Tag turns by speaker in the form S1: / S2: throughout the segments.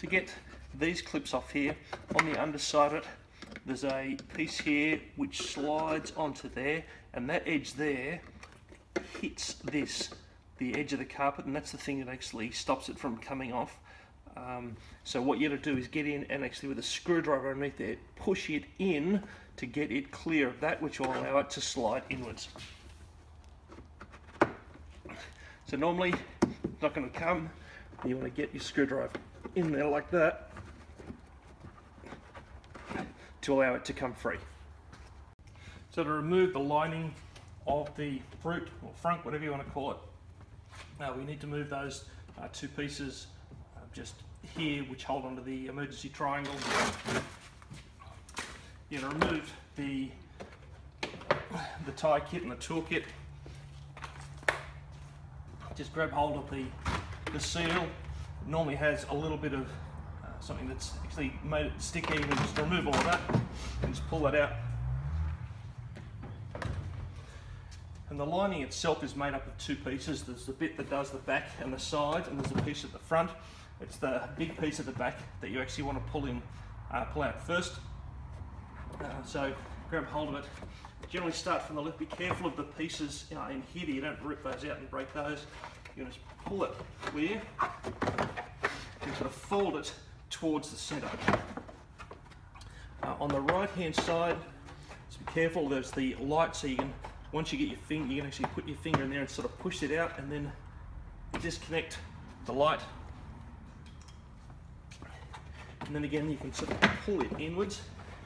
S1: To get these clips off here, on the underside of it, there's a piece here which slides onto there, and that edge there hits the edge of the carpet, and that's the thing that actually stops it from coming off. So what you got to do is get in and actually with a screwdriver underneath there, push it in to get it clear of that, which will allow it to slide inwards. So normally it's not going to come. You want to get your screwdriver in there like that to allow it to come free. So to remove the lining of the froot or frunk, whatever you want to call it, we need to move those two pieces just here, which hold onto the emergency triangle. You're going to remove the tie kit and the tool kit. Just grab hold of the seal. It normally has a little bit of something that's actually made it sticky. You can just remove all of that and just pull that out. And the lining itself is made up of two pieces. There's the bit that does the back and the sides, and there's a piece at the front. It's the big piece at the back that you actually want to pull out first. So grab hold of it. Generally start from the left. Be careful of the pieces in here. You don't rip those out and break those. You're going to pull it clear and sort of fold it towards the centre. On the right hand side, just be careful. There's the light, so you can, once you get your finger, you can actually put your finger in there and sort of push it out, and then disconnect the light. And then again, you can sort of pull it inwards.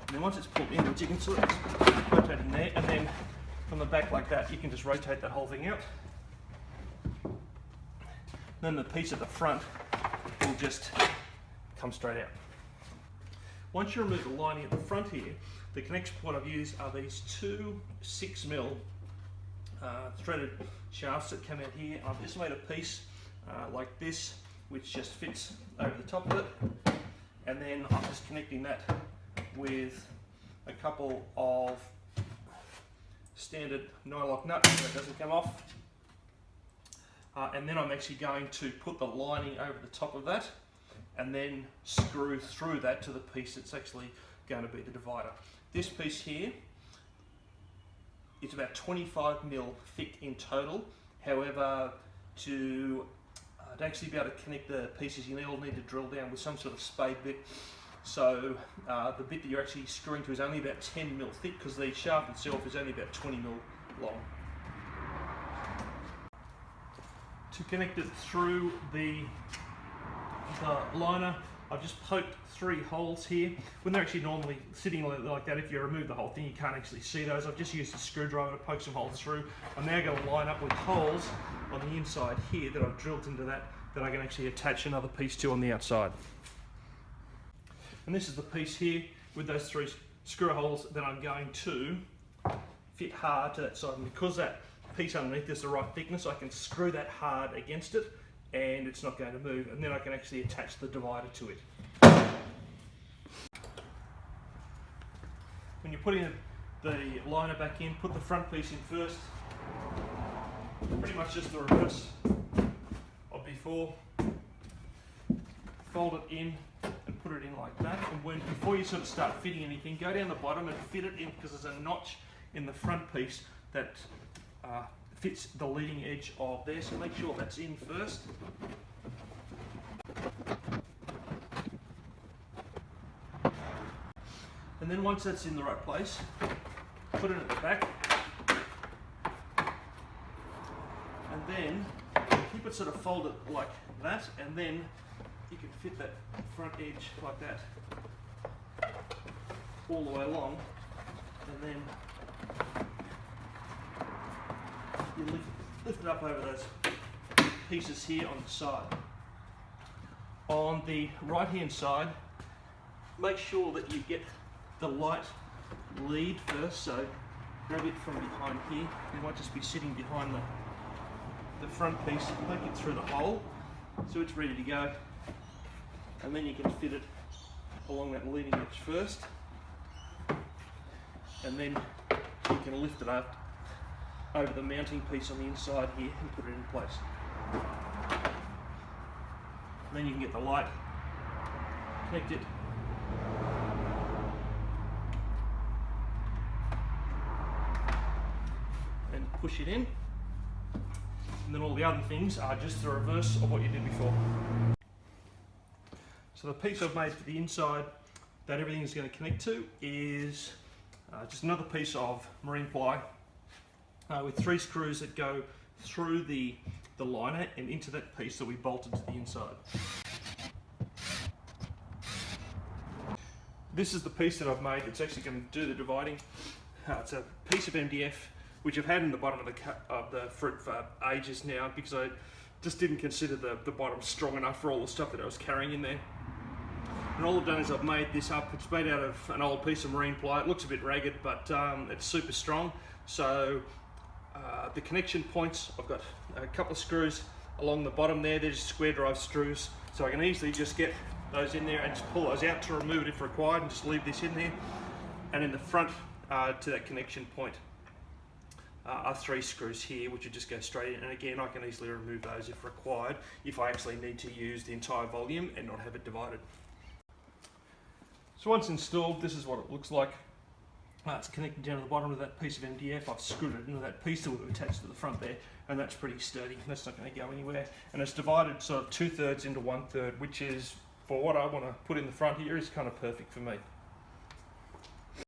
S1: And then once it's pulled inwards, you can sort of rotate in there, and then from the back like that, you can just rotate that whole thing out. Then the piece at the front will just come straight out. Once you remove the lining at the front here, the connection point I've used are these two 6mm threaded shafts that come out here. I've just made a piece like this, which just fits over the top of it, and then I'm just connecting that with a couple of standard nylock nuts so it doesn't come off. And then I'm actually going to put the lining over the top of that and then screw through that to the piece that's actually going to be the divider. This piece here is about 25mm thick in total. However, to actually be able to connect the pieces, you will need to drill down with some sort of spade bit. So the bit that you're actually screwing to is only about 10mm thick, because the shaft itself is only about 20mm long. To connect it through the liner, I've just poked 3 holes here. When they're actually normally sitting like that, if you remove the whole thing, you can't actually see those. I've just used a screwdriver to poke some holes through. I'm now going to line up with holes on the inside here that I've drilled into that I can actually attach another piece to on the outside. And this is the piece here with those 3 screw holes that I'm going to fit hard to that side. And because that piece underneath is the right thickness, I can screw that hard against it and it's not going to move, and then I can actually attach the divider to it. When you're putting the liner back in, put the front piece in first. Pretty much just the reverse of before. Fold it in and put it in like that, and before you sort of start fitting anything, go down the bottom and fit it in, because there's a notch in the front piece that fits the leading edge of there, so make sure that's in first. And then once that's in the right place, put it at the back, and then keep it sort of folded like that, and then you can fit that front edge like that all the way along, and then you lift it up over those pieces here on the side. On the right hand side, make sure that you get the light lead first, so grab it from behind here. You might just be sitting behind the front piece, poke it through the hole so it's ready to go, and then you can fit it along that leading edge first, and then you can lift it up over the mounting piece on the inside here and put it in place. And then you can get the light connect it and push it in. And then all the other things are just the reverse of what you did before. So the piece I've made for the inside that everything is going to connect to is just another piece of marine ply with 3 screws that go through the liner and into that piece that we bolted to the inside. This is the piece that I've made. It's actually going to do the dividing. It's a piece of MDF which I've had in the bottom of the fruit for ages now because I just didn't consider the bottom strong enough for all the stuff that I was carrying in there. And all I've done is I've made this up. It's made out of an old piece of marine ply. It looks a bit ragged, but it's super strong. So the connection points, I've got a couple of screws along the bottom there. They're just square drive screws. So I can easily just get those in there and just pull those out to remove it if required and just leave this in there. And in the front to that connection point are 3 screws here which would just go straight in, and again I can easily remove those if required if I actually need to use the entire volume and not have it divided. So once installed, this is what it looks like. It's connected down to the bottom of that piece of MDF. I've screwed it into that piece that we've attached to the front there, and that's pretty sturdy. That's not going to go anywhere. And it's divided sort of 2/3 into 1/3, which is, for what I want to put in the front here, is kind of perfect for me.